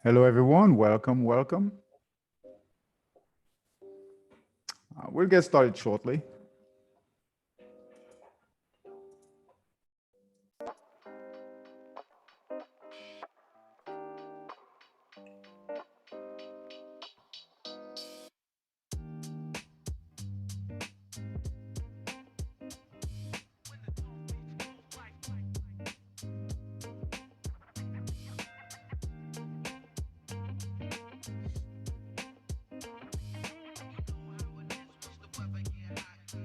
Hello, everyone. Welcome, welcome. We'll get started shortly.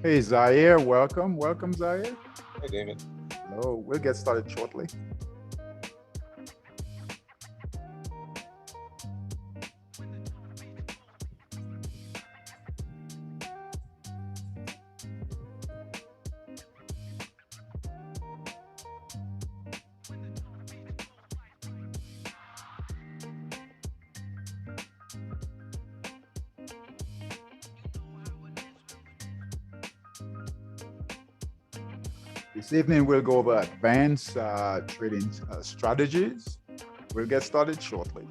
Hey, Zaire, welcome. Welcome, Zaire. Hey, David. Hello, we'll get started shortly. This evening, we'll go over advanced trading strategies. We'll get started shortly.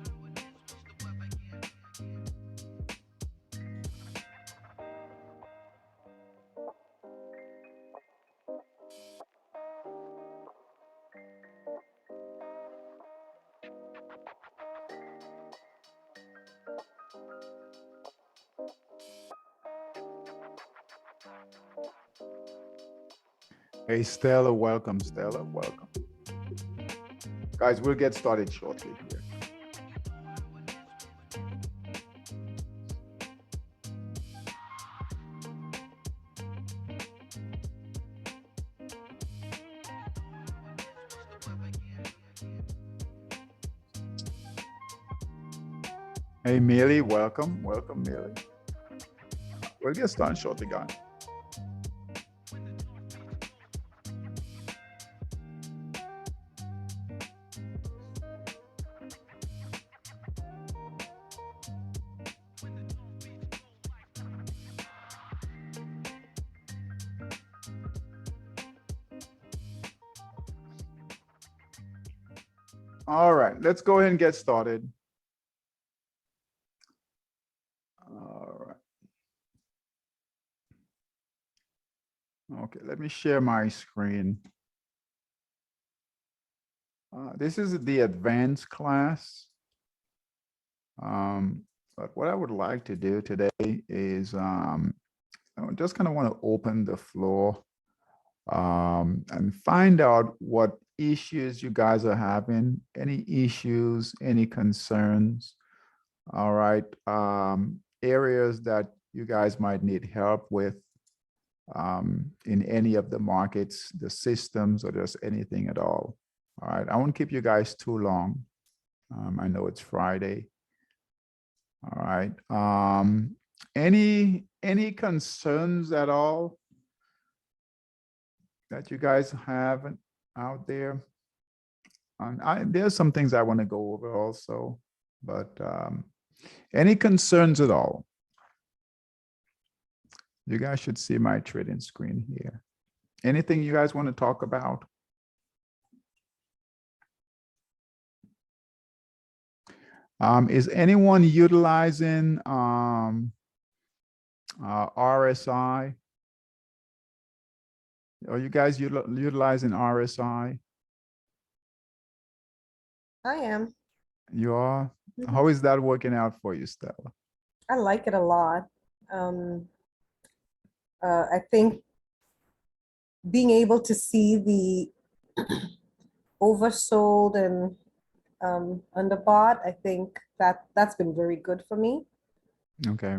Hey, Stella, welcome, Stella, welcome. Guys, we'll get started shortly here. Hey, Millie, welcome, welcome, Millie. We'll get started shortly, guys. All right, let's go ahead and get started. All right. Okay, let me share my screen. This is the advanced class. But what I would like to do today is I just kind of want to open the floor and find out what issues you guys are having, any issues, any concerns. All right. Areas that you guys might need help with in any of the markets, the systems, or just anything at all. All right. I won't keep you guys too long. I know it's Friday. All right. Any concerns at all that you guys have out there? There's some things I want to go over also, but any concerns at all? You guys should see my trading screen here. Anything you guys want to talk about? Is anyone utilizing RSI? Are you guys utilizing RSI? I am. You are? Mhm. How is that working out for you, Stella? I like it a lot. I think being able to see the oversold and underbought, I think that's been very good for me. Okay.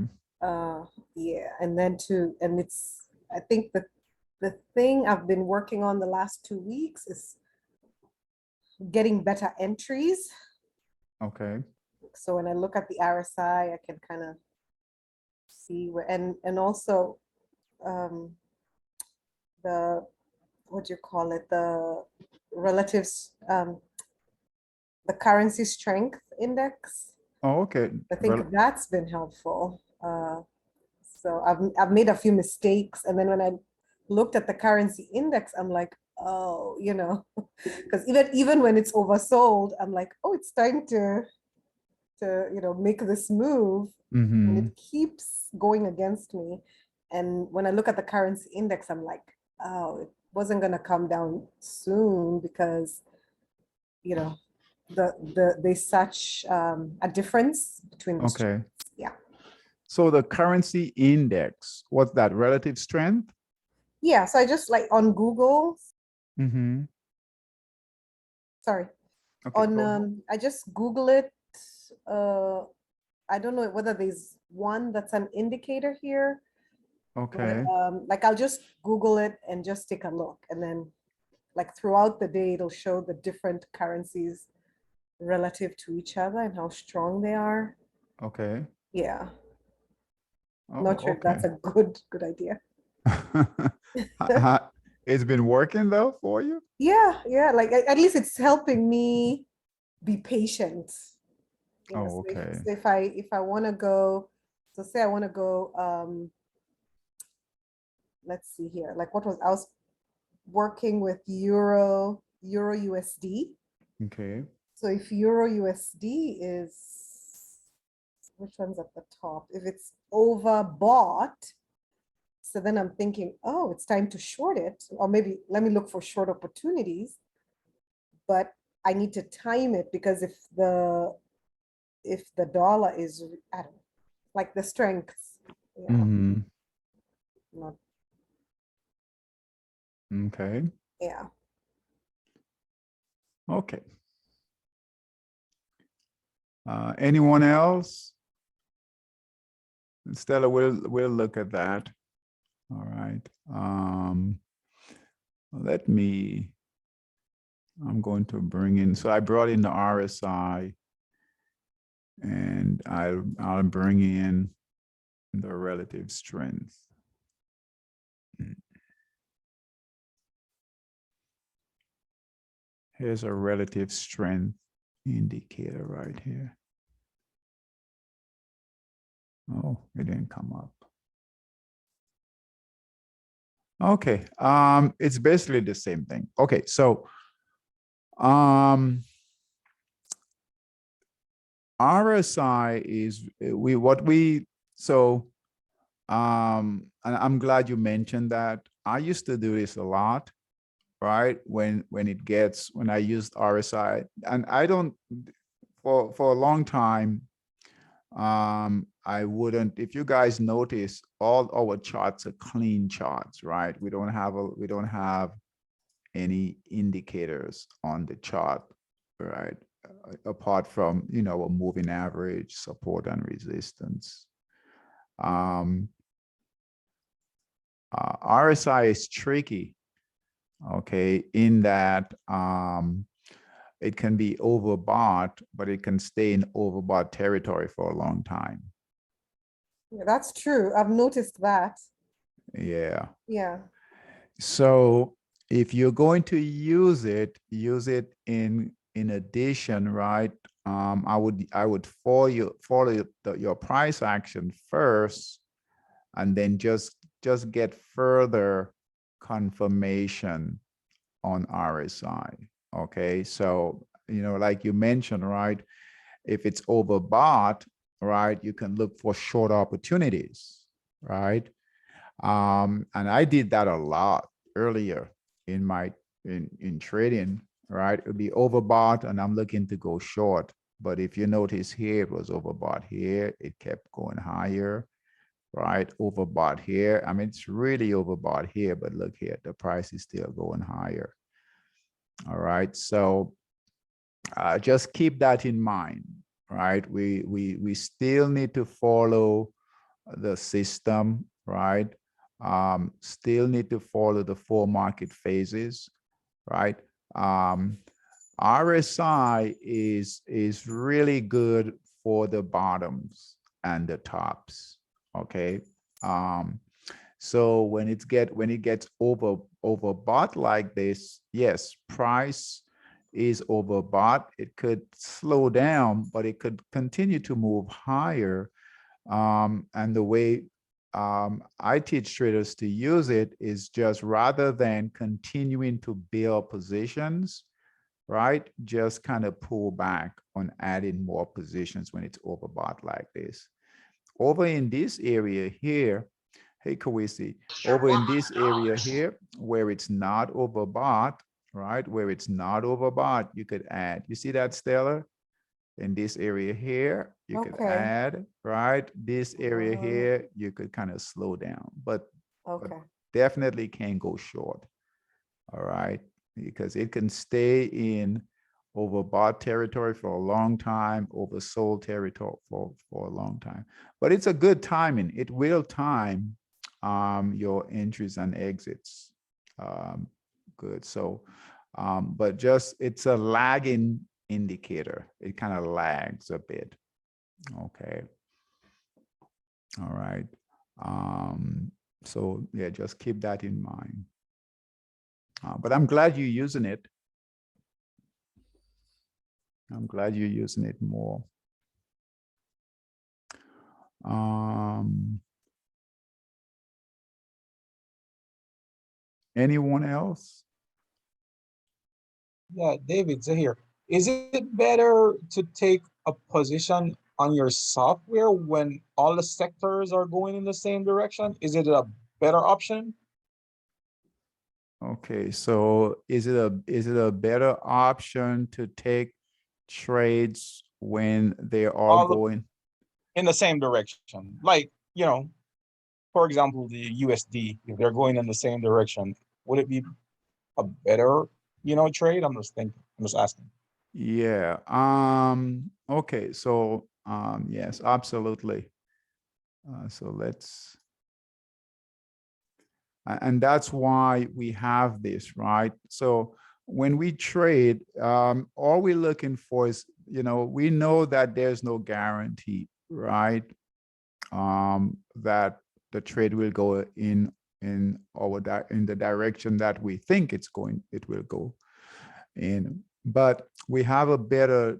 Yeah, and then I think the thing I've been working on the last 2 weeks is getting better entries. Okay. So when I look at the RSI, I can kind of see where, and also the, what do you call it, the relatives, the currency strength index. Oh, okay. I think that's been helpful. So I've made a few mistakes, and then when I looked at the currency index, I'm like, oh, because even when it's oversold, I'm like, oh, it's starting to to, make this move, and Mm-hmm. it keeps going against me. And when I look at the currency index, I'm like, oh, it wasn't going to come down soon because, you know, there's such a difference between the Okay. strengths. Yeah. So the currency index, what's that, relative strength? Yeah. So I just like on Google, Mm-hmm. sorry, Okay, go ahead. I just Google it. Uh, I don't know whether there's one that's an indicator here, but Okay. like I'll just Google it and just take a look. And then like throughout the day, it'll show the different currencies relative to each other and how strong they are. Okay. Yeah. Oh, Not sure if that's okay. a good idea. It's been working though for you? Yeah, yeah. Like at least it's helping me be patient. Oh, So if, okay. so if I want to go, so say I want to go, let's see here. Like I was working with Euro USD. Okay. So if Euro USD is, which one's at the top? If it's overbought, so then I'm thinking, oh, it's time to short it, or maybe let me look for short opportunities. But I need to time it because if the dollar is, I don't know, like the strengths, Mm-hmm. not, Okay. yeah. Okay. Anyone else? Stella, we'll look at that. All right. Let me, I'm going to bring in, so I brought in the RSI and I'll bring in the relative strength. Here's a relative strength indicator right here. Oh, it didn't come up. Okay, it's basically the same thing. Okay, so RSI is and I'm glad you mentioned that. I used to do this a lot, right? When I used RSI, and I don't for a long time. I wouldn't, if you guys notice, all our charts are clean charts, right? We don't have any indicators on the chart, right? Apart from, a moving average, support and resistance. RSI is tricky, okay, in that it can be overbought, but it can stay in overbought territory for a long time. Yeah, that's true. I've noticed that. Yeah. Yeah. So if you're going to use it in addition, right? I would follow your price action first, and then just get further confirmation on RSI. Okay, so like you mentioned, right? If it's overbought, right, you can look for short opportunities, right? And I did that a lot earlier in my in trading, right? It would be overbought and I'm looking to go short. But if you notice here, it was overbought here, it kept going higher, right? Overbought here. I mean, it's really overbought here, but look here, the price is still going higher. All right. So just keep that in mind, right? We still need to follow the system, right? Still need to follow the 4 market phases, right? RSI is really good for the bottoms and the tops, okay? So when it gets overbought like this, yes, price is overbought. It could slow down, but it could continue to move higher. And the way I teach traders to use it is just rather than continuing to build positions, right, just kind of pull back on adding more positions when it's overbought like this. Over in this area here, hey, Kawisi, over in this area here, where it's not overbought, right, where it's not overbought, you could add. You see that, Stella? In this area here, you could Okay. add, right? This area Oh. here, you could kind of slow down, but Okay. definitely can't go short, all right? Because it can stay in overbought territory for a long time, oversold territory for a long time. But it's a good timing. It will time your entries and exits. Good. So, but just it's a lagging indicator. It kind of lags a bit. Okay. All right. So yeah, just keep that in mind. But I'm glad you're using it. I'm glad you're using it more. Anyone else? Yeah, David, here. Is it better to take a position on your software when all the sectors are going in the same direction? Is it a better option? Okay, so is it a better option to take trades when they are All going in the same direction? Like, you know, for example, the USD, if they're going in the same direction, would it be a better, trade? I'm just thinking, I'm just asking. Yeah. Okay. So, yes, absolutely. So let's, and that's why we have this, right? So when we trade, all we're looking for is, we know that there's no guarantee, right? That the trade will go in the direction that we think it will go in. But we have a better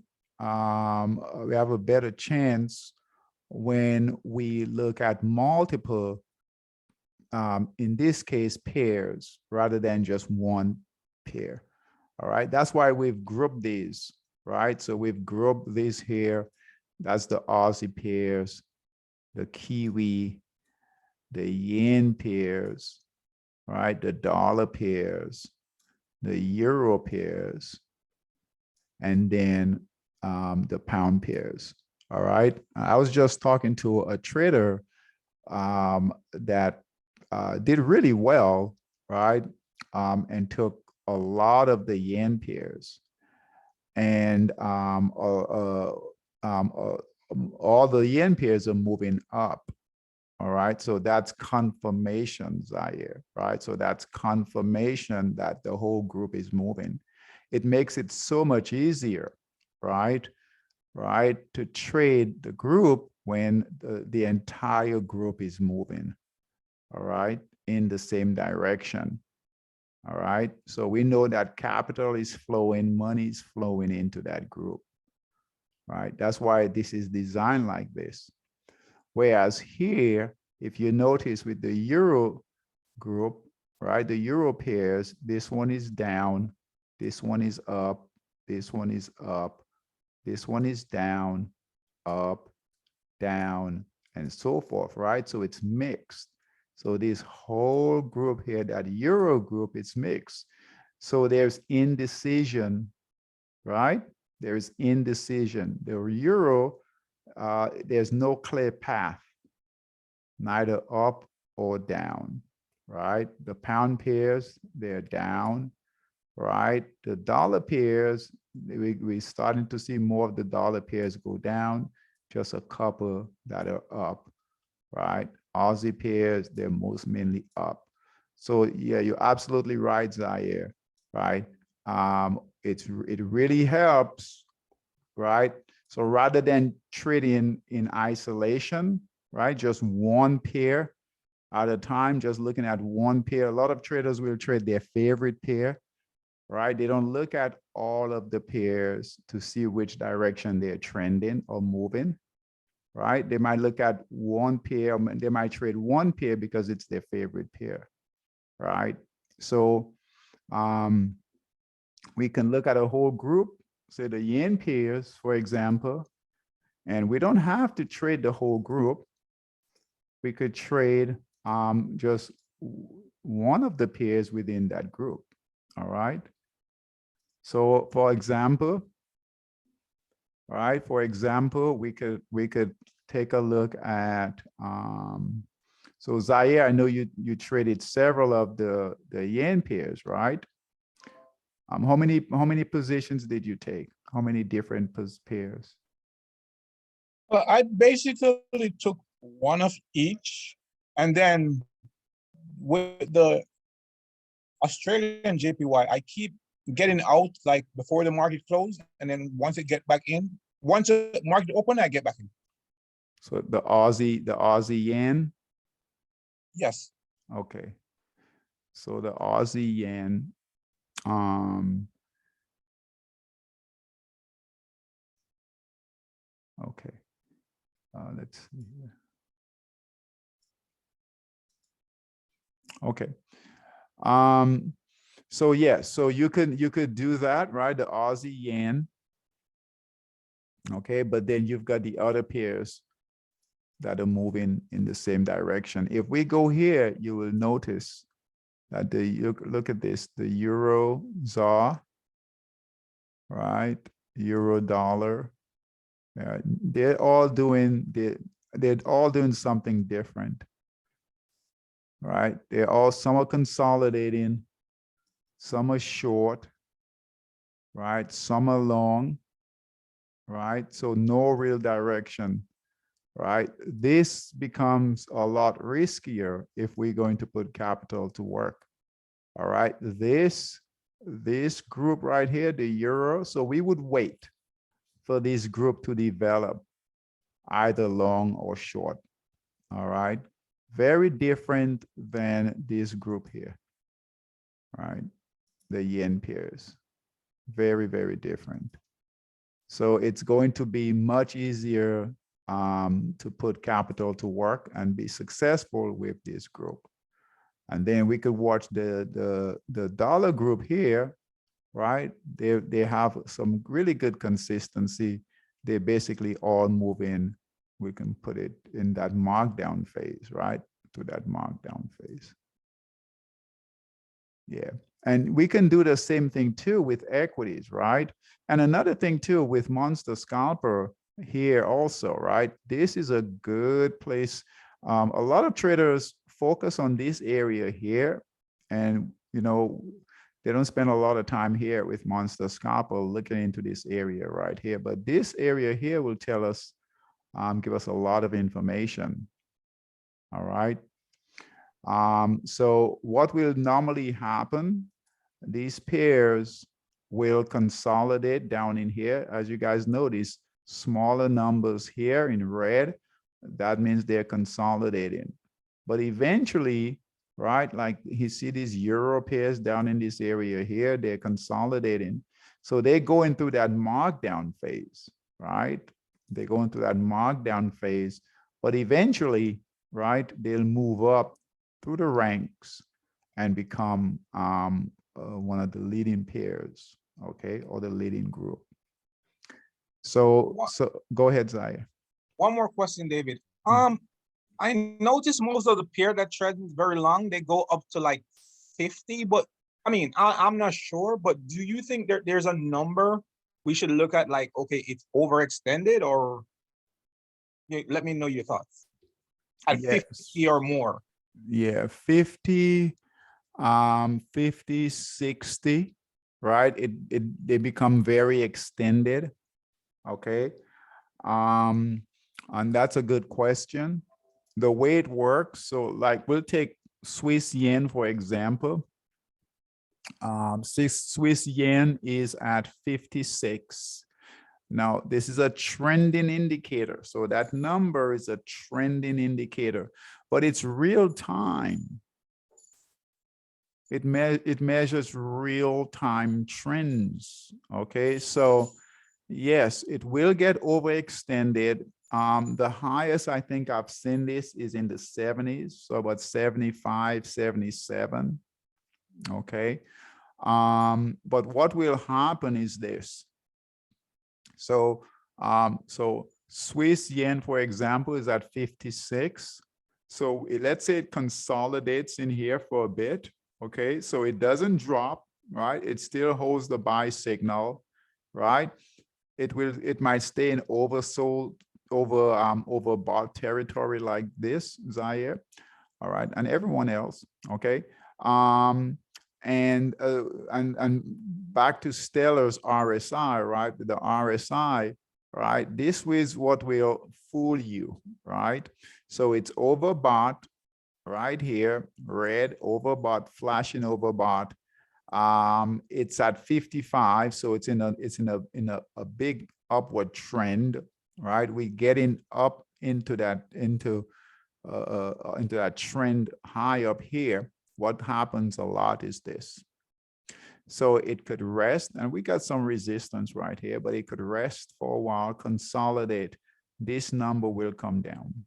chance when we look at multiple, in this case, pairs rather than just one pair. All right, that's why we've grouped these, right? So we've grouped this here. That's the Aussie pairs, the Kiwi, the yen pairs, right? The dollar pairs, the euro pairs, and then the pound pairs. All right. I was just talking to a trader that did really well, right? And took a lot of the yen pairs, and all the yen pairs are moving up. All right, so that's confirmation, Zaire, right? So that's confirmation that the whole group is moving. It makes it so much easier, right? Right, to trade the group when the entire group is moving, all right, in the same direction. All right, so we know that capital is flowing, money is flowing into that group, right? That's why this is designed like this. Whereas here, if you notice with the euro group, right, the euro pairs, this one is down, this one is up, this one is up, this one is down, up, down, and so forth, right? So it's mixed. So this whole group here, that euro group, it's mixed. So there's indecision, right? There's indecision. The euro, there's no clear path, neither up or down, right? The pound pairs, they're down, right? The dollar pairs, we're starting to see more of the dollar pairs go down, just a couple that are up, right? Aussie pairs, they're most mainly up. So yeah, you're absolutely right, Zaire, right? It really helps, right? So rather than trading in isolation, right? Just one pair at a time, just looking at one pair. A lot of traders will trade their favorite pair, right? They don't look at all of the pairs to see which direction they're trending or moving, right? They might look at one pair, they might trade one pair because it's their favorite pair, right? So we can look at a whole group, say the yen pairs, for example, and we don't have to trade the whole group. We could trade just one of the pairs within that group. All right. So for example, for example, we could take a look at so Zaire, I know you traded several of the yen pairs, right? How many positions did you take? How many different pairs? Well, I basically took one of each, and then with the Australian JPY, I keep getting out like before the market closed, and then once it get back in, once the market open, I get back in. So the Aussie yen. Yes. Okay. So the Aussie yen. Okay. Let's see here. Okay. So yeah, so you could do that, right? The Aussie yen. Okay, but then you've got the other pairs that are moving in the same direction. If we go here, you will notice that look at this, the euro ZAR, right? Euro dollar. They're all doing something different, right? Some are consolidating, some are short, right? Some are long, right? So no real direction, right? This becomes a lot riskier if we're going to put capital to work. All right, this group right here, the euro, so we would wait for this group to develop either long or short. All right, very different than this group here, right? The yen pairs, very, very different. So it's going to be much easier to put capital to work and be successful with this group. And then we could watch the dollar group here, right? They have some really good consistency. They basically all move in. We can put it in that markdown phase, right? To that markdown phase. Yeah. And we can do the same thing too with equities, right? And another thing too with Monster Scalper here also, right? This is a good place. A lot of traders focus on this area here, and you know, they don't spend a lot of time here with Monster Scalper looking into this area right here. But this area here will tell us, give us a lot of information. All right. So what will normally happen, these pairs will consolidate down in here. As you guys notice, smaller numbers here in red, that means they're consolidating. But eventually, right, like you see these euro pairs down in this area here, they're consolidating. So they're going through that markdown phase, right? They're going through that markdown phase, but eventually, right, they'll move up through the ranks and become one of the leading pairs, okay, or the leading group. So go ahead, Zaya. One more question, David. I noticed most of the pair that trend is very long, they go up to like 50, but I mean, I'm not sure, but do you think there's a number we should look at, like, okay, it's overextended, or let me know your thoughts. At Yes. 50 or more. Yeah, 50, 50, 60, right? They become very extended. Okay. And that's a good question. The way it works, so like we'll take Swiss yen, for example. Swiss yen is at 56. Now, this is a trending indicator. So that number is a trending indicator, but it's real time. It measures real time trends. Okay, so yes, it will get overextended. The highest I think I've seen this is in the 70s, so about 75, 77. Okay. But what will happen is this. So, so Swiss yen, for example, is at 56. So let's say it consolidates in here for a bit. Okay, so it doesn't drop, right? It still holds the buy signal, right? It might stay in oversold, overbought territory like this, Zaire. All right, and everyone else. Okay. And back to Stellar's RSI, right? The RSI, right? This is what will fool you, right? So it's overbought right here, red overbought, flashing overbought. It's at 55, so it's in a big upward trend, right? We're getting up into that trend high up here. What happens a lot is this. So it could rest, and we got some resistance right here, but it could rest for a while, consolidate. This number will come down.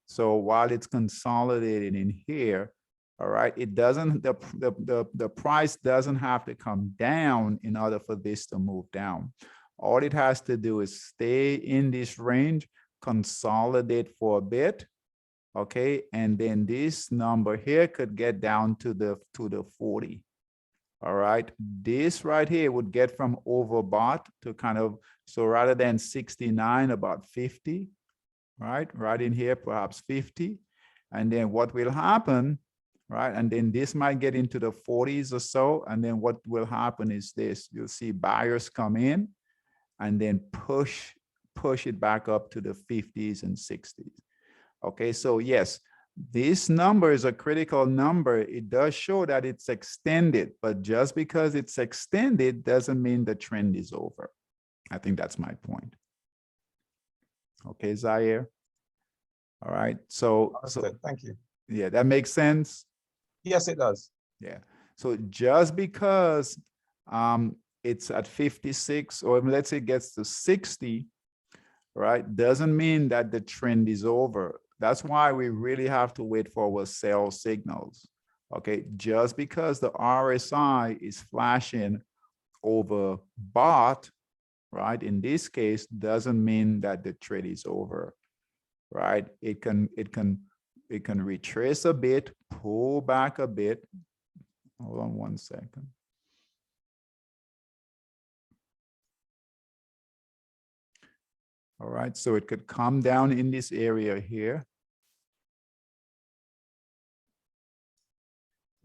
So while it's consolidating in here, all right, it doesn't, the price doesn't have to come down in order for this to move down. All it has to do is stay in this range, consolidate for a bit, okay, and then this number here could get down to the 40. All right, this right here would get from overbought to kind of, so rather than 69, about 50, right in here, perhaps 50. And then what will happen, right? And then this might get into the 40s or so. And then what will happen is this, you'll see buyers come in and then push it back up to the 50s and 60s. Okay, so yes, this number is a critical number. It does show that it's extended, but just because it's extended doesn't mean the trend is over. I think that's my point. Okay, Zaire. All right, so thank you. Yeah, that makes sense. Yes, it does. Yeah, so just because it's at 56, or let's say it gets to 60, right, doesn't mean that the trend is over. That's why we really have to wait for our sell signals. Okay, just because the RSI is flashing over bought, right, in this case, doesn't mean that the trade is over, right? It can retrace a bit, pull back a bit. Hold on one second. All right, so it could come down in this area here.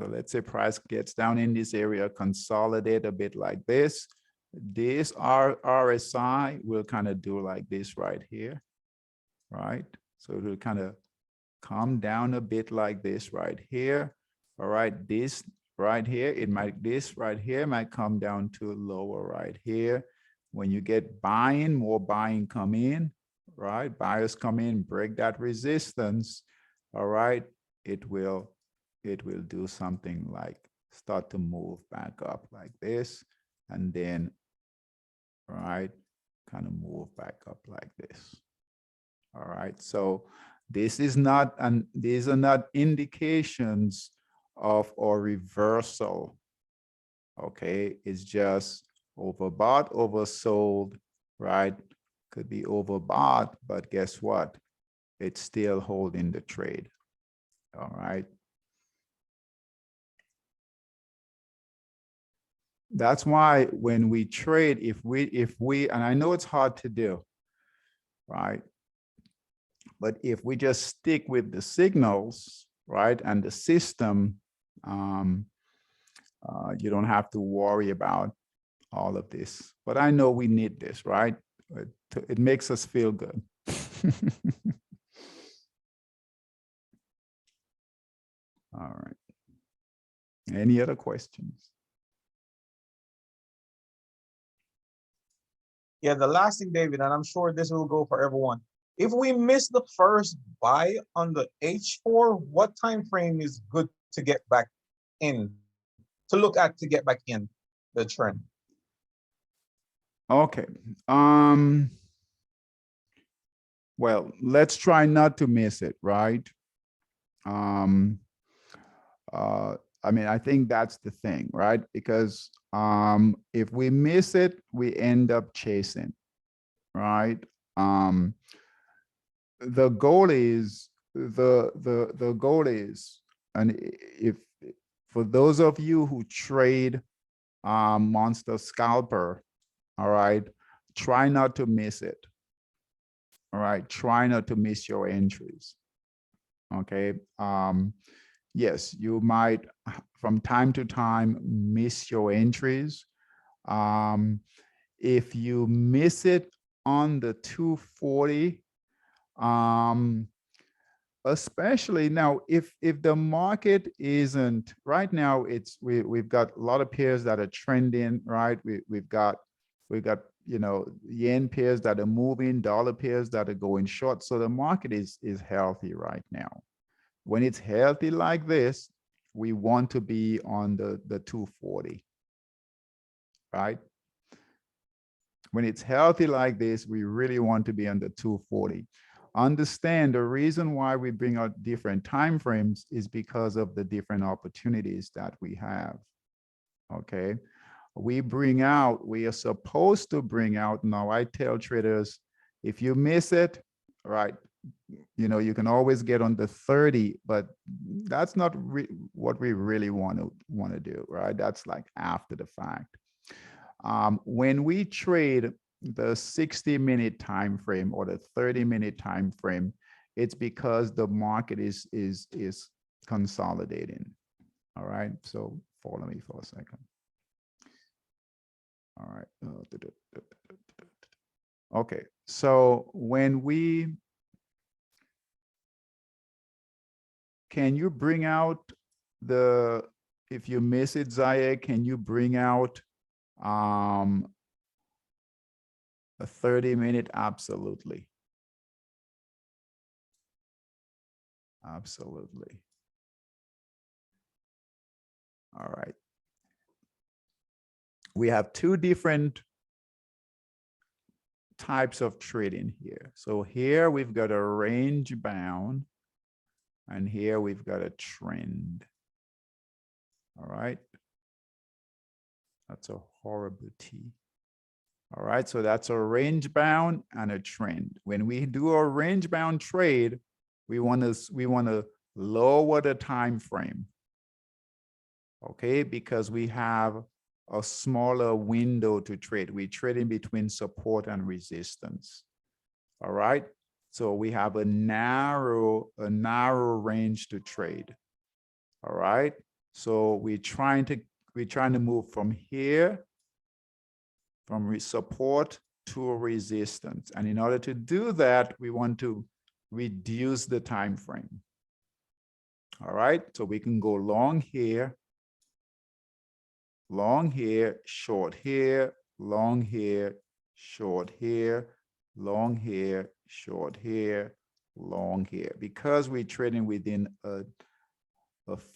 So let's say price gets down in this area, consolidate a bit like this. This RSI will kind of do like this right here, right? So it will kind of come down a bit like this right here. All right, this right here, this right here might come down to lower right here. When you get buying, more buying come in, right? Buyers come in, break that resistance. All right, it will do something like start to move back up like this, and then, right, kind of move back up like this. All right, so this is not, and these are not indications of a reversal. Okay, it's just overbought, oversold, right? Could be overbought, but guess what? It's still holding the trade. All right. That's why when we trade, if we, and I know it's hard to do, right? But if we just stick with the signals, right, and the system, you don't have to worry about all of this. But I know we need this, right? It makes us feel good. All right. Any other questions? Yeah, the last thing, David, and I'm sure this will go for everyone. If we miss the first buy on the H4, what time frame is good to get back in, to look at to get back in the trend? Okay. Well, let's try not to miss it, right? I mean, I think that's the thing, right? Because if we miss it, we end up chasing, right? The goal is the goal is, and if for those of you who trade monster scalper, all right, try not to miss it. All right, try not to miss your entries. Okay. Yes, you might from time to time miss your entries. If you miss it on the 240, especially now, if the market isn't right now, we've got a lot of pairs that are trending, right? We've got yen pairs that are moving, dollar pairs that are going short. So the market is healthy right now. When it's healthy like this, we want to be on the 240, right? When it's healthy like this, we really want to be on the 240. Understand the reason why we bring out different time frames is because of the different opportunities that we have. Okay. We are supposed to bring out, now I tell traders, if you miss it, right, you can always get on the 30, but that's not what we really want to do, right? That's like after the fact. When we trade the 60-minute time frame or the 30-minute time frame, it's because the market is consolidating. All right, so follow me for a second. All right. Okay, so can you bring out if you miss it, Zaya, can you bring out a 30-minute? Absolutely. Absolutely. All right. We have two different types of trading here. So here we've got a range bound, and here we've got a trend. All right. That's a horrible T. All right, so that's a range bound and a trend. When we do a range bound trade, we want to lower the time frame. Okay, because we have a smaller window to trade. We trade in between support and resistance. All right, so we have a narrow range to trade. All right, so we're trying to move from here, from support to a resistance. And in order to do that, we want to reduce the time frame. All right, so we can go long here, short here, long here, short here, long here, short here, long here, because we're trading within a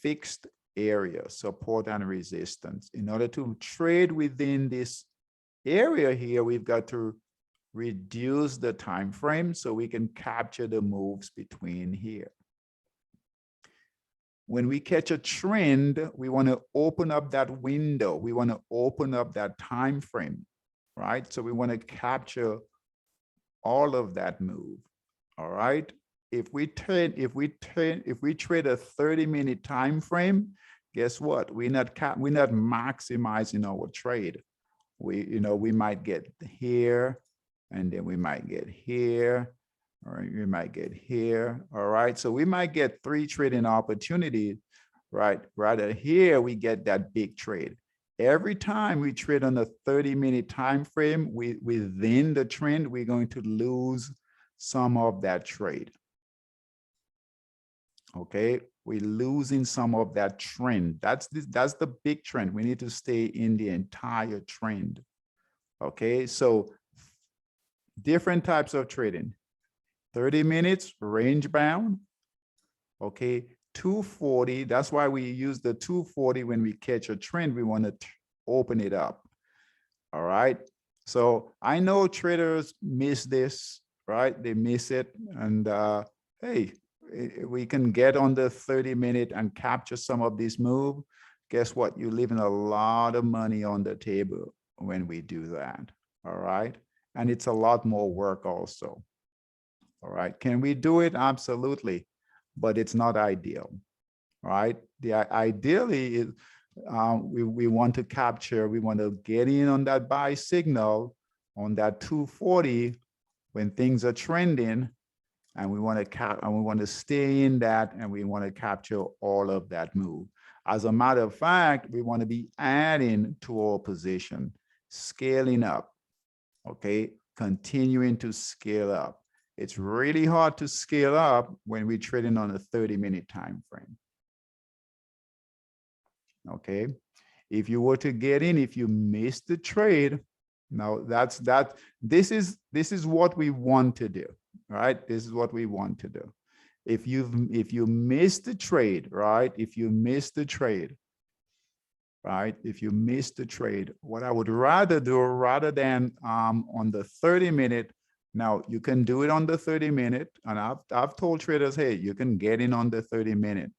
fixed area, support and resistance. In order to trade within this area here, we've got to reduce the time frame so we can capture the moves between here. When we catch a trend, we want to open up that window. We want to open up that time frame, right? So we want to capture all of that move. All right. If we trade a 30-minute time frame, guess what? We're not maximizing our trade. We might get here, and then we might get here, or we might get here. All right, so we might get 3 trading opportunities, right? Rather here, we get that big trade. Every time we trade on a 30-minute time frame, within the trend, we're going to lose some of that trade. Okay, we're losing some of that trend. That's the big trend. We need to stay in the entire trend. Okay, so different types of trading. 30 minutes, range bound. Okay, 240. That's why we use the 240 when we catch a trend. We want to open it up. All right, so I know traders miss this, right? They miss it, and hey, we can get on the 30-minute and capture some of this move, guess what? You're leaving a lot of money on the table when we do that. All right. And it's a lot more work also. All right. Can we do it? Absolutely. But it's not ideal. All right. Ideally is we want to capture, we want to get in on that buy signal on that 240 when things are trending, and we want to stay in that, and we want to capture all of that move. As a matter of fact, we want to be adding to our position, scaling up, okay, continuing to scale up. It's really hard to scale up when we're trading on a 30-minute time frame. Okay, if you were to get in, if you miss the trade, now this is what we want to do, right? This is what we want to do. If you miss the trade, right? If you miss the trade, right? If you miss the trade, what I would rather do, rather than on the 30-minute, now you can do it on the 30-minute, and I've told traders, hey, you can get in on the 30-minute.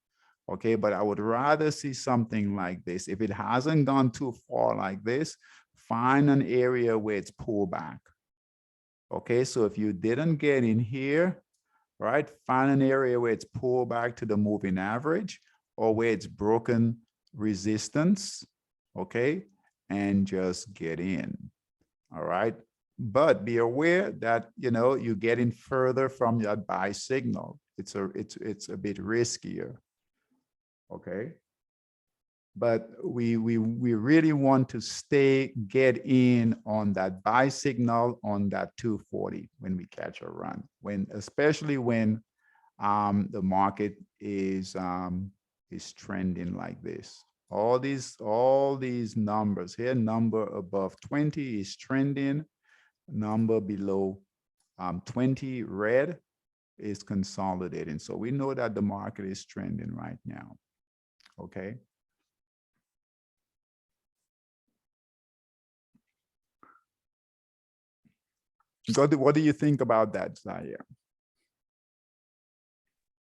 Okay, but I would rather see something like this. If it hasn't gone too far like this, find an area where it's pulled back. Okay, so if you didn't get in here, right, find an area where it's pulled back to the moving average, or where it's broken resistance, okay, and just get in. All right, but be aware that, you know, you're getting further from your buy signal. It's a bit riskier. Okay, but we really want to get in on that buy signal on that 240 when we catch a run, especially when the market is trending like this. All these numbers here, number above 20 is trending, number below 20 red is consolidating. So we know that the market is trending right now. Okay. What do you think about that, Zaire?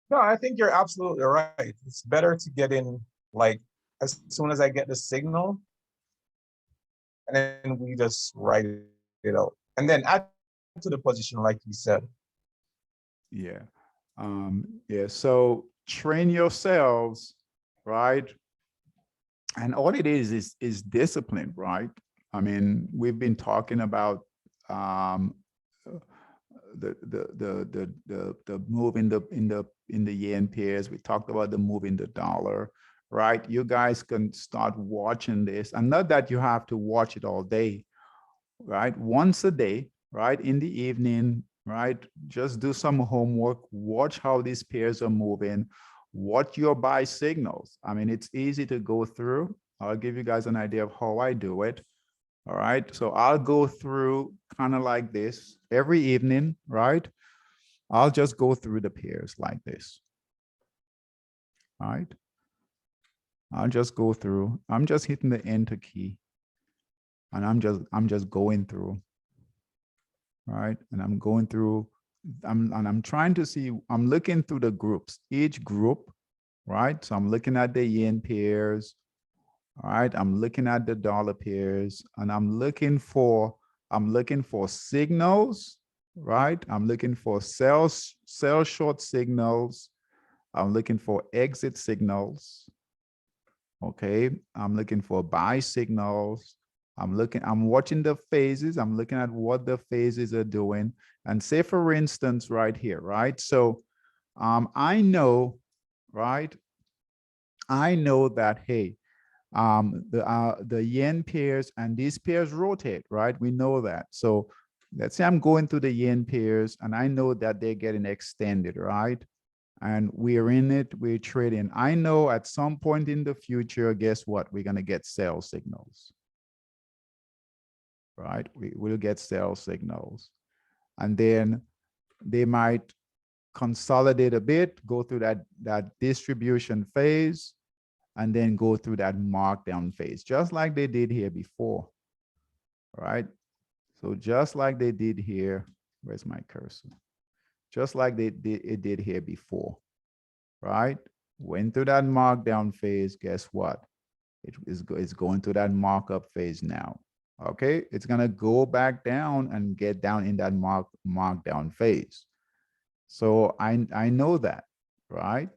No, I think you're absolutely right. It's better to get in like as soon as I get the signal, and then we just write it out, and then add to the position like you said. Yeah. Yeah. So train yourselves, right? And all it is discipline, right? I mean, we've been talking about the move in the yen pairs. We talked about the move in the dollar, right? You guys can start watching this, and not that you have to watch it all day, right? Once a day, right? In the evening, right? Just do some homework, watch how these pairs are moving, watch your buy signals. I mean, it's easy to go through. I'll give you guys an idea of how I do it. All right, so I'll go through kind of like this every evening, right? I'll just go through the pairs like this. All right, I'll just go through. I'm just hitting the enter key, and I'm just going through. All right, and I'm going through. I'm trying to see. I'm looking through the groups, each group, right? So I'm looking at the yen pairs. All right, I'm looking at the dollar pairs, and I'm looking for signals, right? I'm looking for sell short signals. I'm looking for exit signals. Okay, I'm looking for buy signals. I'm watching the phases. I'm looking at what the phases are doing. And say, for instance, right here, right? So I know, right? I know that, hey, the yen pairs and these pairs rotate, right? We know that. So let's say I'm going through the yen pairs and I know that they're getting extended, right? And we're in it, we're trading. I know at some point in the future, guess what? We're going to get sell signals, right? We will get sell signals. And then they might consolidate a bit, go through that distribution phase, and then go through that markdown phase, just like they did here before, right? So just like they did here, where's my cursor? Just like it did here before, right? Went through that markdown phase. Guess what? It's going to that markup phase now. Okay, it's gonna go back down and get down in that markdown phase. So I know that, right?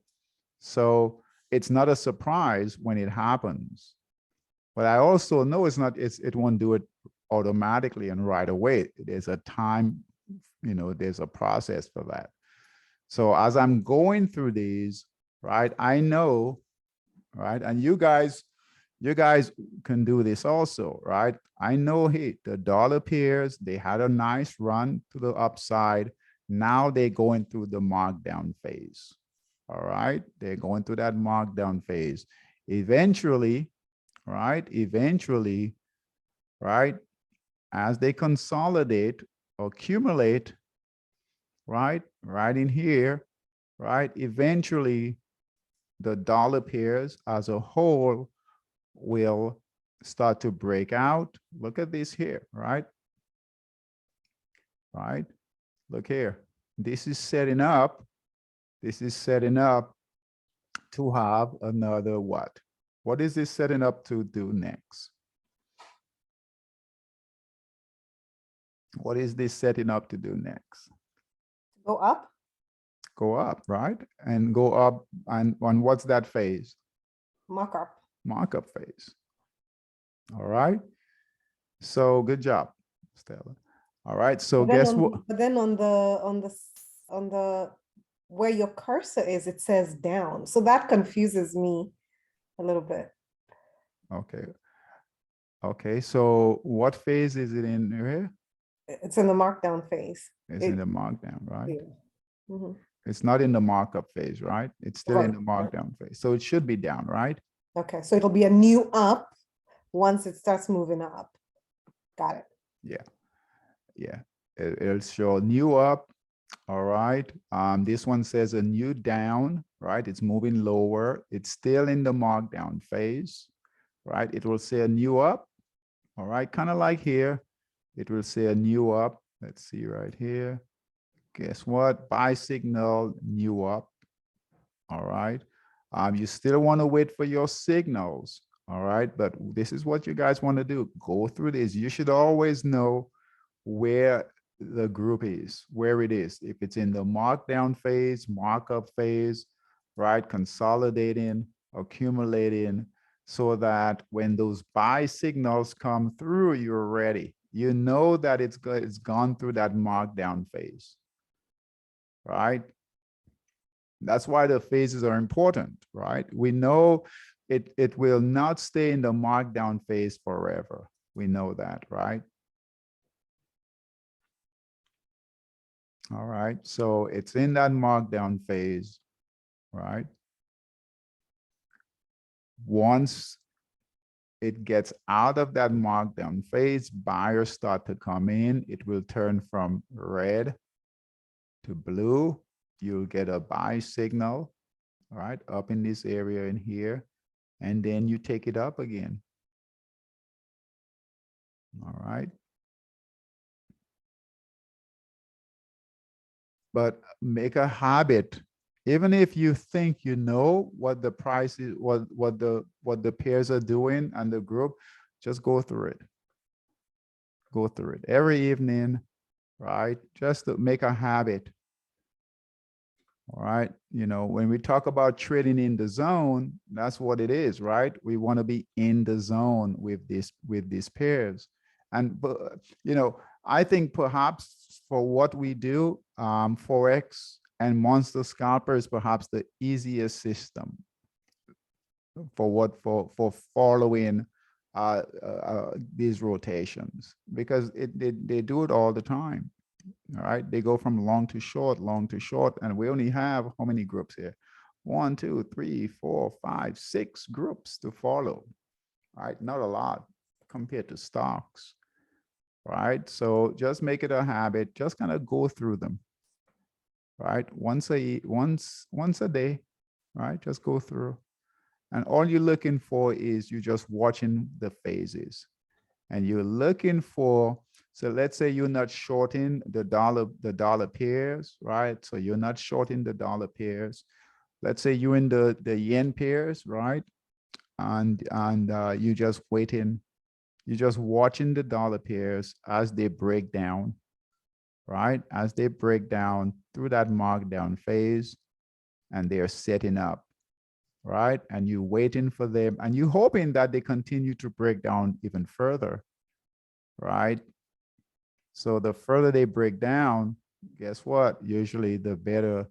So it's not a surprise when it happens. But I also know it won't do it automatically and right away. There's a time, there's a process for that. So as I'm going through these, right, I know, right, and you guys can do this also, right? I know, hey, the dollar pairs, they had a nice run to the upside. Now they're going through the markdown phase. All right, they're going through that markdown phase. Eventually, right, right, as they consolidate, accumulate, right in here, right, eventually the dollar pairs as a whole will start to break out. Look at this here, right? Right, look here. This is setting up to have another what? What is this setting up to do next? What is this setting up to do next? Go up? Go up, right? And go up, and on what's that phase? Markup. Markup phase. All right. So good job, Stella. All right. So guess what? But then on the where your cursor is, it says down. So that confuses me a little bit. Okay. Okay. So what phase is it in here? It's in the markdown phase. It's in the markdown, right? Yeah. Mhm. It's not in the markup phase, right? It's still in the Right. markdown phase. So it should be down, right? Okay, so it'll be a new up once it starts moving up. Got it. Yeah. Yeah. It'll show new up. All right. This one says a new down, right? It's moving lower. It's still in the markdown phase, right? It will say a new up. All right. Kind of like here. It will say a new up. Let's see right here. Guess what? Buy signal, new up. All right. You still want to wait for your signals. All right. But this is what you guys want to do. Go through this. You should always know where the group is, where it is. If it's in the markdown phase, markup phase, right? Consolidating, accumulating, so that when those buy signals come through, you're ready. You know that it's gone through that markdown phase, right? That's why the phases are important, right? We know it will not stay in the markdown phase forever. We know that, right? All right, so it's in that markdown phase, right? Once it gets out of that markdown phase, buyers start to come in. It will turn from red to blue. You'll get a buy signal, all right, up in this area in here, and then you take it up again. All right. But make a habit, even if you think you know what the price is, what the pairs are doing and the group, just go through it. Go through it every evening, right? Just to make a habit. All right. You know, when we talk about trading in the zone, that's what it is, right? We want to be in the zone with these pairs. And, you know, I think perhaps for what we do, Forex and Monster Scalper is perhaps the easiest system for following these rotations, because they do it all the time. All right, they go from long to short, and we only have how many groups here? 1, 2, 3, 4, 5, 6 groups to follow. Right, not a lot compared to stocks. Right, so just make it a habit. Just kind of go through them. Right, once a day. Right, just go through, and all you're looking for is you're just watching the phases, and you're looking for. So let's say you're not shorting the dollar pairs, right? So you're not shorting the dollar pairs. let's say you in the yen pairs, right? And you just waiting, you're just watching the dollar pairs as they break down, right? As they break down through that markdown phase, and they're setting up, right? And you're waiting for them, and you're hoping that they continue to break down even further, right? So the further they break down, guess what? Usually the better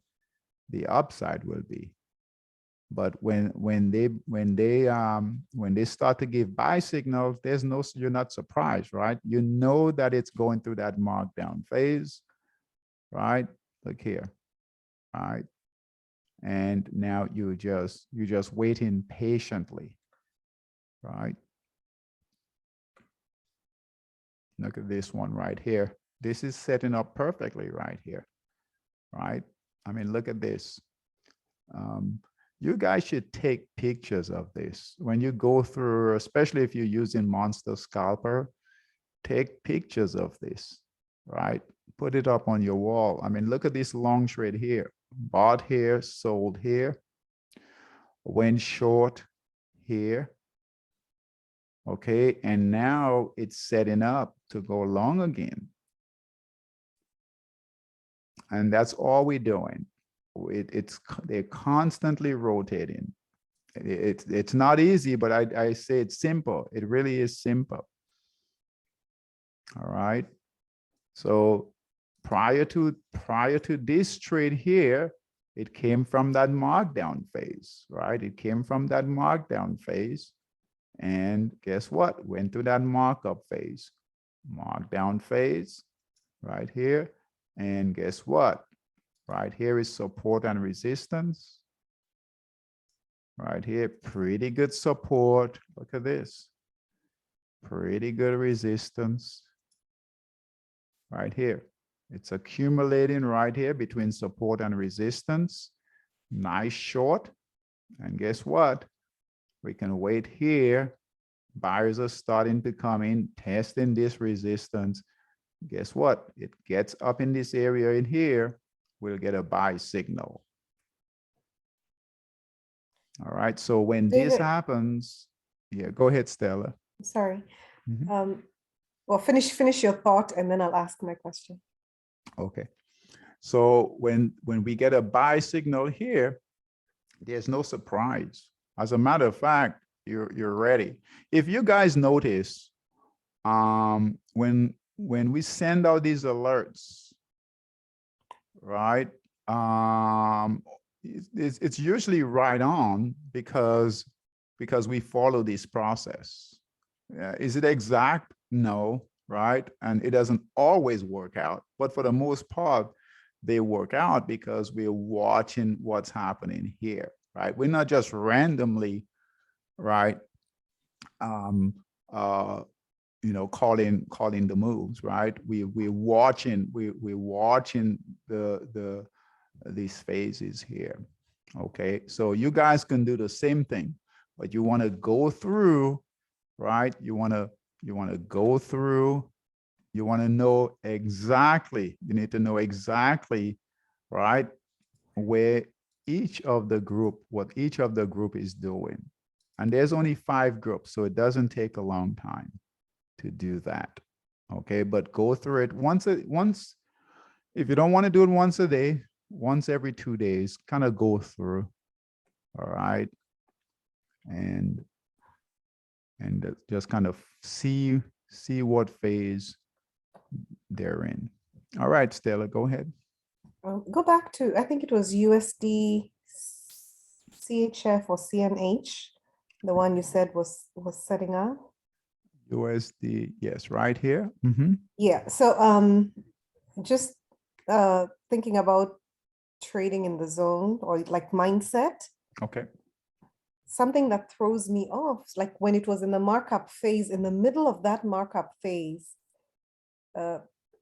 the upside will be. But when they start to give buy signals, there's no, you're not surprised, right? You know that it's going through that markdown phase, right? Look here, right? And now you're just waiting patiently, right? Look at this one right here. This is setting up perfectly right here, right? I mean, look at this. You guys should take pictures of this when you go through, especially if you're using Monster Scalper. Take pictures of this, right? Put it up on your wall. I mean, look at this long trade here. Bought here, sold here, went short here. Okay, and now it's setting up to go long again. And that's all we're doing. They're constantly rotating. It's not easy, but I say it's simple. It really is simple. All right. So prior to this trade here, it came from that markdown phase, right? It came from that markdown phase. And guess what? Went to that markup phase, markdown phase right here. And guess what? Right here is support and resistance. Right here, pretty good support. Look at this. Pretty good resistance. Right here. It's accumulating right here between support and resistance. Nice short. And guess what? We can wait here. Buyers are starting to come in, testing this resistance. Guess what? It gets up in this area in here. We'll get a buy signal. All right. So when this happens, yeah, go ahead, Stella. Sorry. Mm-hmm. Well, finish your thought, and then I'll ask my question. Okay. So when we get a buy signal here, there's no surprise. As a matter of fact, you're ready. If you guys notice, when we send out these alerts, right? It's usually right on because we follow this process. Is it exact? No, right? And it doesn't always work out, but for the most part, they work out because we're watching what's happening here, right? We're not just randomly, right? You know, calling the moves, right? We're watching these phases here. Okay, so you guys can do the same thing, but you want to go through, right? You want to go through. You want to know exactly. You need to know exactly, right, where each of the group, what each of the group is doing. And there's only 5 groups, so it doesn't take a long time to do that. Okay, but go through it once. If you don't want to do it once a day, once every 2 days, kind of go through. All right, and just kind of see what phase they're in. All right, Stella, go ahead. Go back to, I think it was USD CHF or CNH, the one you said was setting up. USD, yes, right here. Mm-hmm. Yeah, so just thinking about trading in the zone or like mindset. Okay. Something that throws me off, like when it was in the markup phase, in the middle of that markup phase,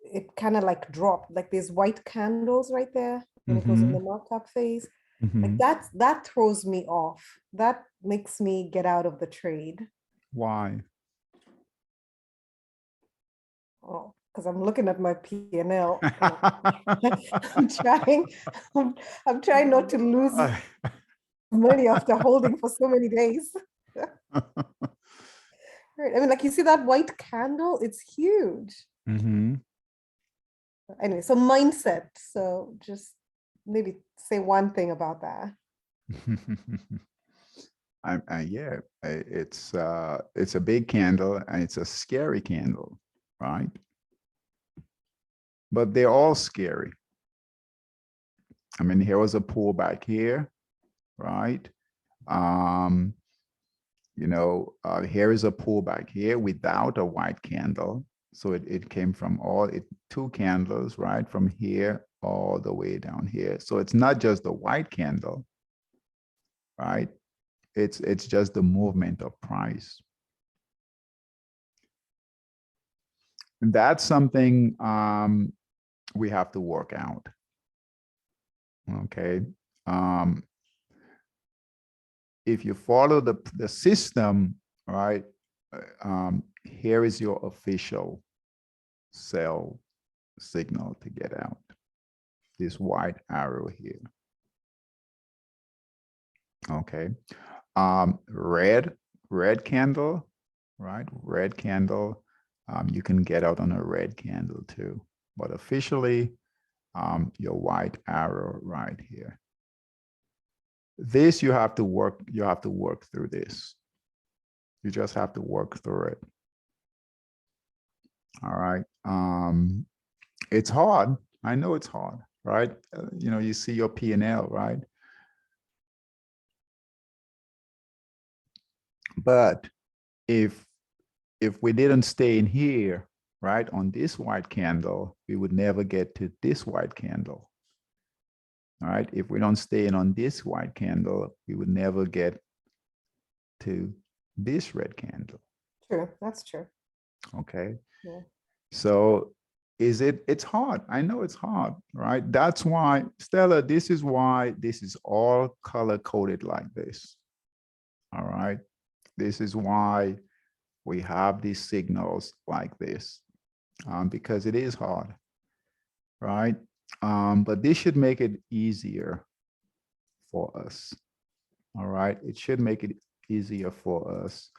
it kind of like dropped, like there's white candles right there when it was in the markup phase. Like that throws me off. That makes me get out of the trade. Why? Oh, because I'm looking at my P&L. I'm trying, I'm trying not to lose money after holding for so many days. Right. I mean, like you see that white candle, it's huge. Mm-hmm. Anyway, so mindset. So just maybe say one thing about that. Yeah, it's a big candle and it's a scary candle, right? But they're all scary. I mean, here was a pullback here, right? You know, here is a pullback here without a white candle. So it came from two candles, right? From here all the way down here. So it's not just the white candle, right? It's just the movement of price. And that's something we have to work out. Okay. If you follow the system, right, here is your official sell signal to get out. This white arrow here. Okay. Red candle, right? Red candle. You can get out on a red candle too, but officially, your white arrow right here. This you have to work through this. You just have to work through it. All right. It's hard. I know it's hard, right? You know, you see your P&L, right? But if we didn't stay in here, right, on this white candle, we would never get to this white candle. All right. If we don't stay in on this white candle, we would never get to this red candle. True, that's true. Okay. Yeah. So it's hard. I know it's hard, right? That's why, Stella, this is why this is all color coded like this. All right. This is why we have these signals like this, because it is hard, right? But this should make it easier for us. All right. It should make it easier for us.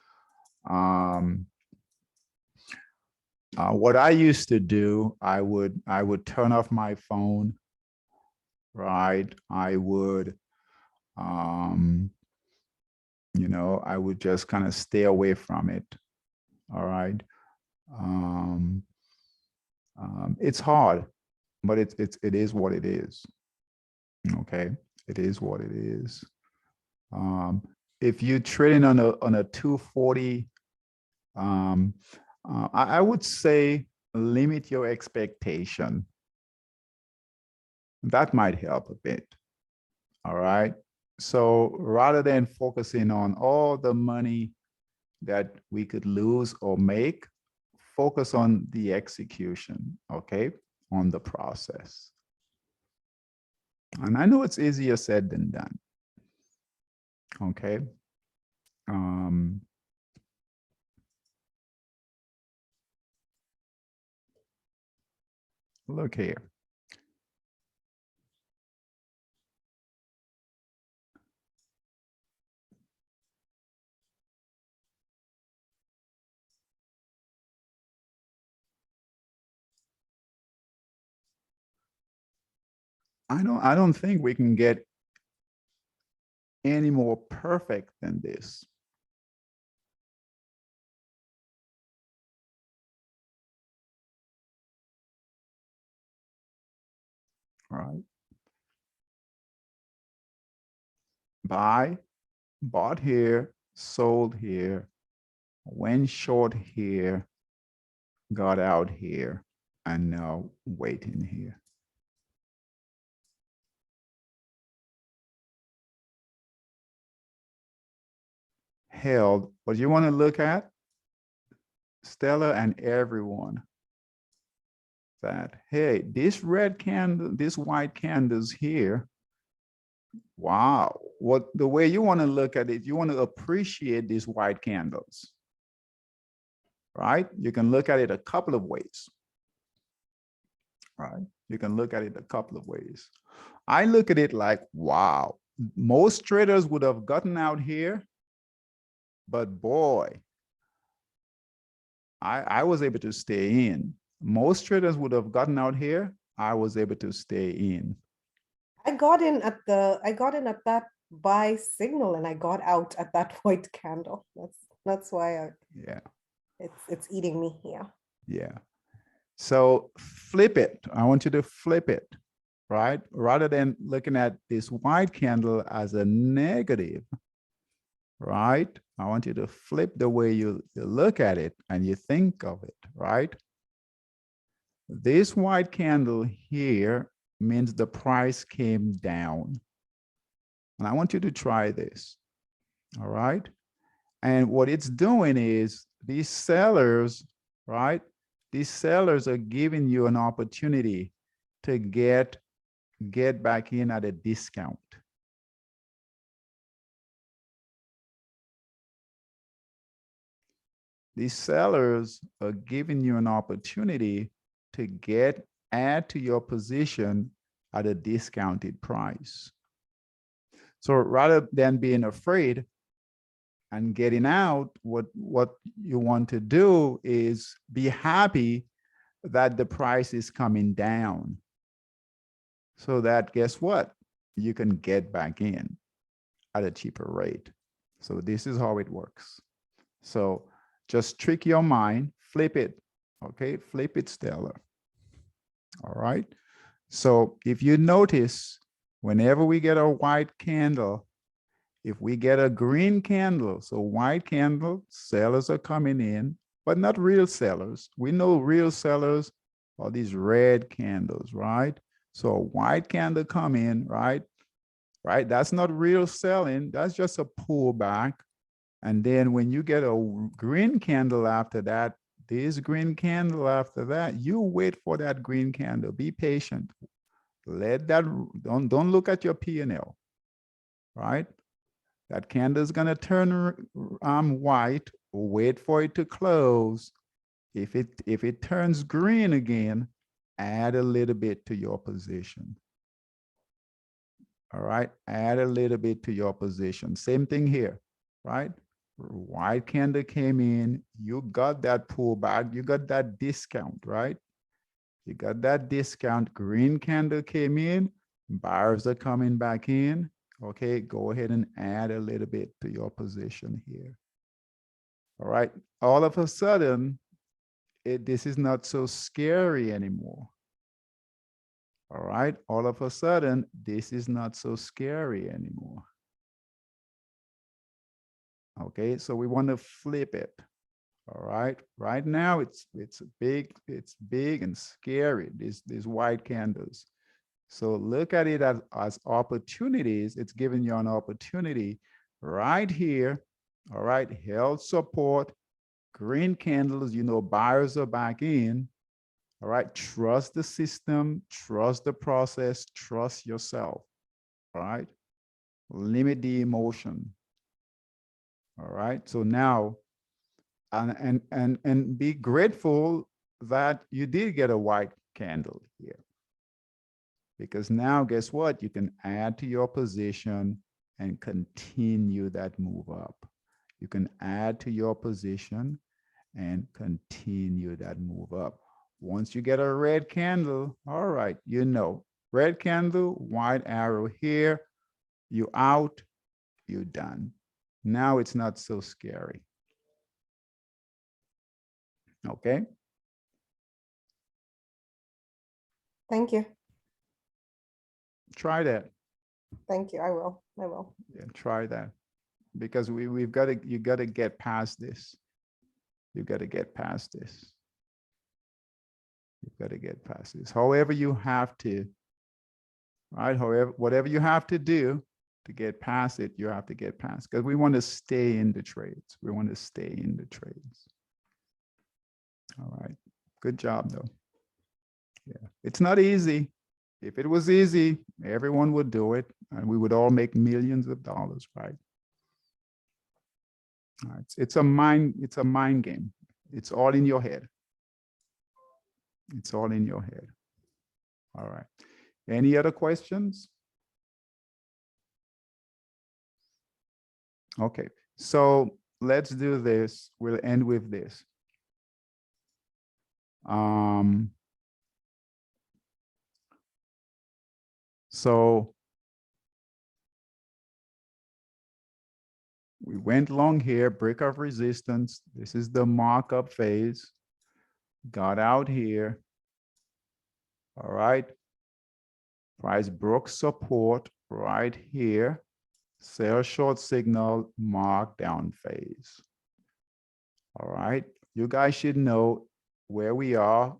What I used to do, I would turn off my phone, right? I would, you know, I would just kind of stay away from it. All right. It's hard, but it is what it is. Okay, it is what it is. If you're trading on a 240, I would say limit your expectation. That might help a bit. All right. So rather than focusing on all the money that we could lose or make, focus on the execution, okay, on the process. And I know it's easier said than done. Okay. Look here. I don't think we can get any more perfect than this. Right? Bought here, sold here, went short here, got out here, and now waiting here. Held, what you want to look at, Stella and everyone, that, hey, this red candle, this white candles here, wow, what the way you want to look at it, you want to appreciate these white candles, right? You can look at it a couple of ways. right? You can look at it a couple of ways. I look at it like, wow, most traders would have gotten out here, but boy, I was able to stay in. Most traders would have gotten out here. I was able to stay in. I got in at that buy signal and I got out at that white candle. That's why Yeah. it's eating me here. Yeah. So flip it. I want you to flip it, right? Rather than looking at this white candle as a negative, right? I want you to flip the way you look at it and you think of it, right? This white candle here means the price came down. And I want you to try this, all right? And what it's doing is these sellers, right? These sellers are giving you an opportunity to get back in at a discount. These sellers are giving you an opportunity to add to your position at a discounted price. So rather than being afraid and getting out, what you want to do is be happy that the price is coming down. So that, guess what? You can get back in at a cheaper rate. So this is how it works. So just trick your mind, flip it, okay? Flip it, Stella. All right. So if you notice, whenever we get a white candle, if we get a green candle, so white candle, sellers are coming in, but not real sellers. We know real sellers are these red candles, right? So a white candle come in, right? Right, that's not real selling, that's just a pullback. And then when you get a green candle after that, this green candle after that, you wait for that green candle, be patient. Let that, don't look at your P&L, right? That candle is gonna turn white, wait for it to close. If it turns green again, add a little bit to your position. All right, add a little bit to your position. Same thing here, right? White candle came in, you got that pullback, you got that discount, right? You got that discount. Green candle came in, buyers are coming back in. Okay, go ahead and add a little bit to your position here. All right, all of a sudden, this is not so scary anymore. All right, all of a sudden, this is not so scary anymore. Okay, so we want to flip it. All right, right now it's big and scary, these white candles. So look at it as opportunities. It's giving you an opportunity right here. All right, held support, green candles, you know, buyers are back in. All right, trust the system, trust the process, trust yourself. All right, limit the emotion. All right, so now, and be grateful that you did get a white candle here. Because now, guess what? You can add to your position and continue that move up. You can add to your position and continue that move up. Once you get a red candle, all right, you know, red candle, white arrow here, you out, you done. Now it's not so scary. Okay. Thank you. Try that. Thank you. I will. Yeah, try that. Because you got to get past this. You got to get past this. You've got to get past this. However you have to, right? However, whatever you have to do to get past it, you have to get past, because we want to stay in the trades. We want to stay in the trades. All right. Good job, though. Yeah, it's not easy. If it was easy, everyone would do it, and we would all make millions of dollars, right? All right. It's a mind game. It's all in your head. It's all in your head. All right. Any other questions? Okay, so let's do this. We'll end with this. So we went long here, break of resistance. This is the markup phase. Got out here. All right. Price broke support right here. Sell short signal, markdown phase. All right. You guys should know where we are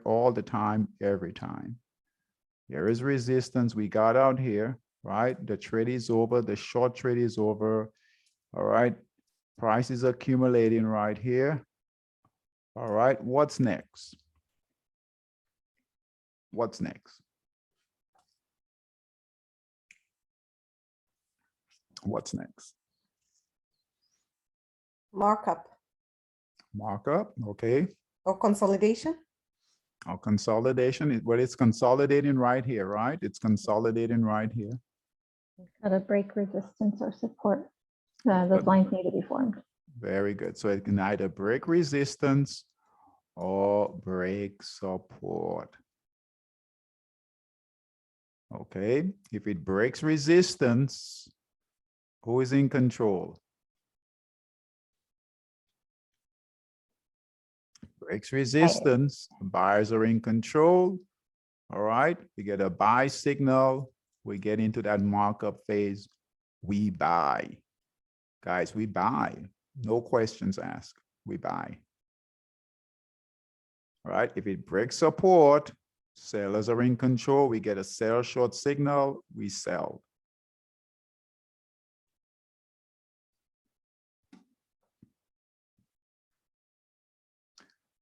all the time, every time. There is resistance. We got out here, right? The trade is over. The short trade is over. All right. Price is accumulating right here. All right. What's next? What's next? What's next? Markup Markup. Okay. or consolidation. Our consolidation, well, it's consolidating right here, right? It's consolidating right here. Got to break resistance or support. Those lines need to be formed. Very good. So it can either break resistance or break support. Okay. If it breaks resistance, who is in control? Breaks resistance, buyers are in control. All right, we get a buy signal. We get into that markup phase. We buy. Guys, we buy. No questions asked. We buy. All right, if it breaks support, sellers are in control. We get a sell short signal. We sell.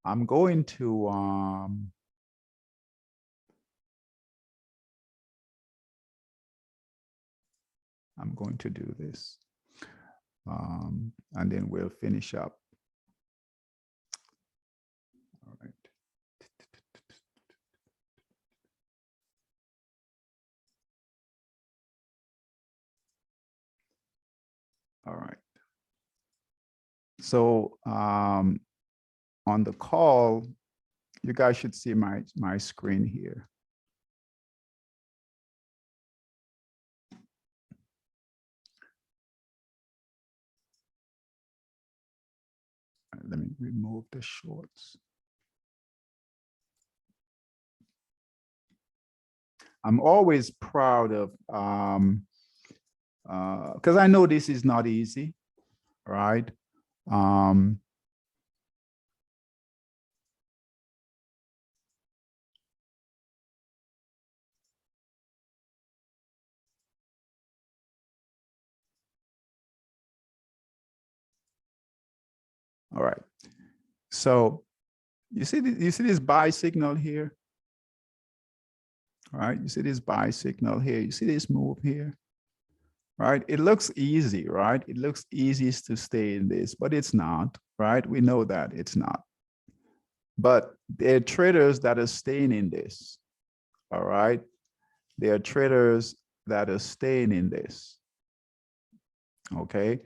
I'm going to do this, and then we'll finish up. All right. All right. So on the call, you guys should see my screen here. Let me remove the shorts. I'm always proud of, because I know this is not easy, right? All right. So you see this buy signal here? All right. You see this buy signal here? You see this move here? Right? It looks easy, right? It looks easiest to stay in this, but it's not, right? We know that it's not. But there are traders that are staying in this. All right. There are traders that are staying in this. Okay.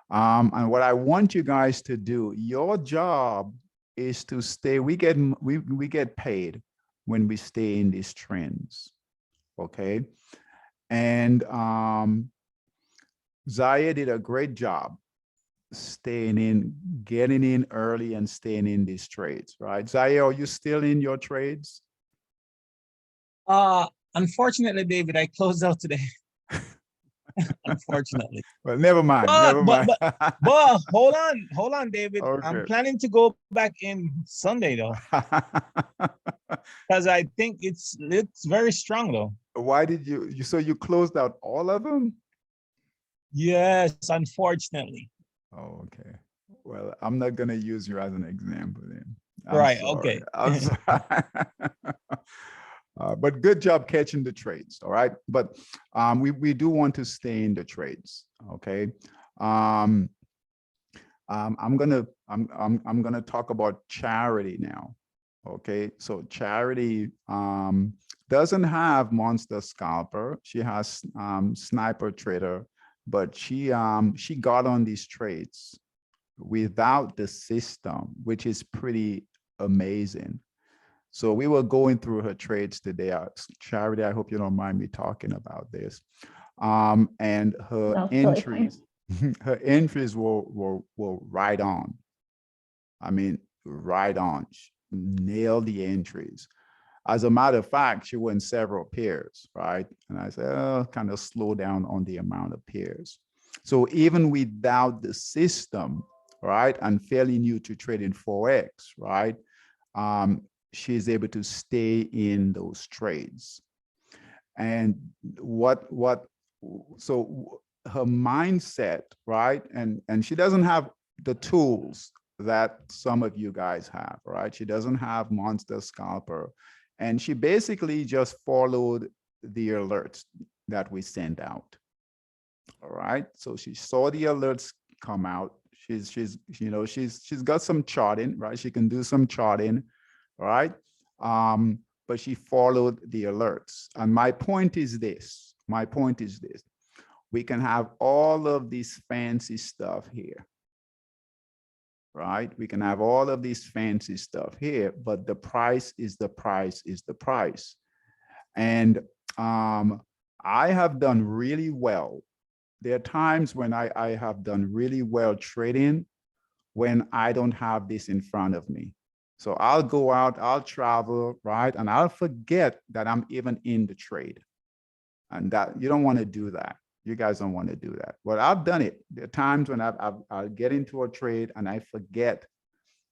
And what I want you guys to do, your job is to stay. We get paid when we stay in these trends. Okay. And Zaya did a great job staying in, getting in early and staying in these trades, right? Zaya, are you still in your trades? Unfortunately, David, I closed out today. Unfortunately. Well, never mind. Never mind. But hold on, David. Okay. I'm planning to go back in Sunday though, because I think it's very strong though. Why did so you closed out all of them? Yes, unfortunately. Oh, okay. Well, I'm not gonna use you as an example then. Right. Sorry. Okay. I'm sorry. But good job catching the trades. All right. But we do want to stay in the trades. Okay. I'm gonna talk about charity now. Okay, so Charity doesn't have Monster Scalper. She has Sniper Trader, but she got on these trades without the system, which is pretty amazing. So we were going through her trades today. Charity, I hope you don't mind me talking about this. And her No, it's totally entries, her entries were right on. I mean, right on. She nailed the entries. As a matter of fact, she went several pairs, right? And I said, oh, kind of slow down on the amount of pairs. So even without the system, right, and fairly new to trading Forex, right, she's able to stay in those trades. And so her mindset, right, and she doesn't have the tools that some of you guys have, right? She doesn't have Monster Scalper, and she basically just followed the alerts that we send out. All right, so she saw the alerts come out. She's got some charting, right? She can do some charting, right? But she followed the alerts. And my point is this. We can have all of this fancy stuff here, right? We can have all of this fancy stuff here, but the price is the price. And I have done really well. There are times when I have done really well trading when I don't have this in front of me. So I'll go out, I'll travel, right? And I'll forget that I'm even in the trade. And that you don't want to do that. You guys don't want to do that. Well, I've done it. There are times when I'll get into a trade and I forget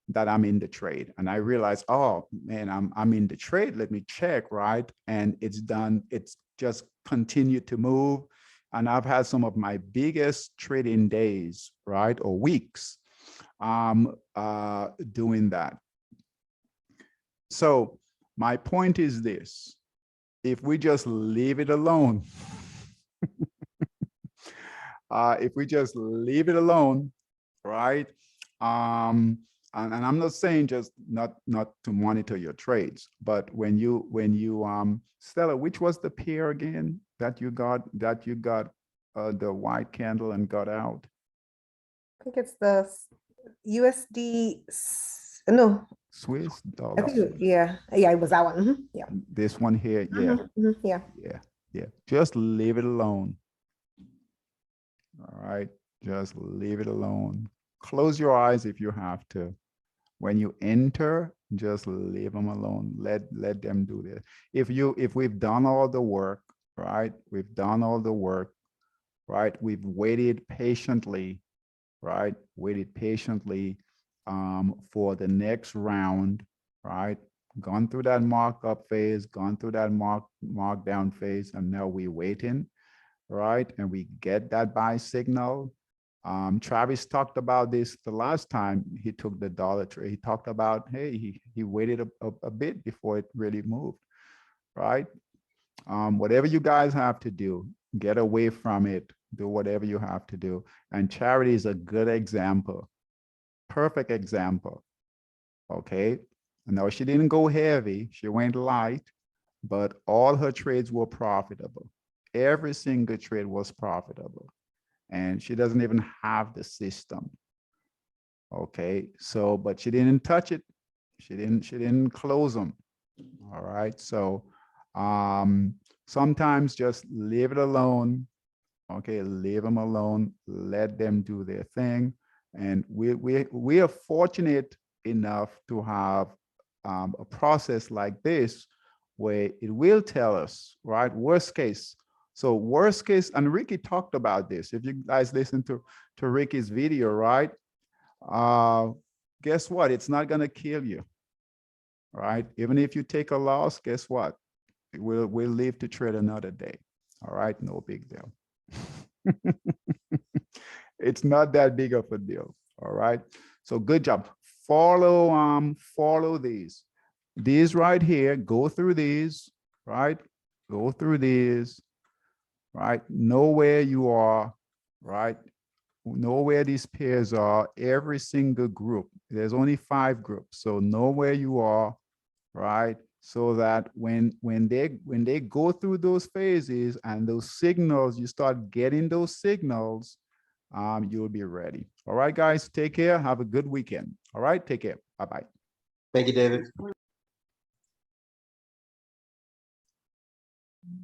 that I'm in the trade. And I realize, oh man, I'm in the trade. Let me check, right? And it's done. It's just continued to move. And I've had some of my biggest trading days, right? Or weeks doing that. So my point is this: if we just leave it alone, if we just leave it alone, right? And I'm not saying just not to monitor your trades, but when you Stella, which was the pair again that you got the white candle and got out? I think it's the USD, no, Swiss I dollar. think, yeah, it was that one. Mhm, yeah. This one here, yeah. Yeah. Just leave it alone. All right, just leave it alone. Close your eyes if you have to. When you enter, just leave them alone. Let them do this. If we've done all the work, right? We've done all the work, right? We've waited patiently, right? Waited patiently for the next round, right? Gone through that markup phase, gone through that markdown phase, and now we're waiting, right? And we get that buy signal. Travis talked about this the last time he took the dollar trade. He talked about, hey, he waited a bit before it really moved, right? Whatever you guys have to do, get away from it, do whatever you have to do. And Charity is a good example, perfect example, okay? Now, she didn't go heavy, she went light, but all her trades were profitable. Every single trade was profitable. And she doesn't even have the system. Okay, so, but she didn't touch it. She didn't close them. All right, so sometimes just leave it alone. Okay, leave them alone, let them do their thing. And we are fortunate enough to have a process like this where it will tell us, right, worst case. So worst case, and Ricky talked about this. If you guys listen to Ricky's video, right? Guess what? It's not gonna kill you, right? Even if you take a loss, guess what? We'll live to trade another day. All right, no big deal. It's not that big of a deal. All right. So good job. Follow these. These right here, go through these, right? Go through these, right? Know where you are, right? Know where these pairs are, every single group. There's only 5 groups. So know where you are, right? So that when they go through those phases and those signals, you start getting those signals, you'll be ready. All right, guys, take care. Have a good weekend. All right, take care. Bye-bye. Thank you, David.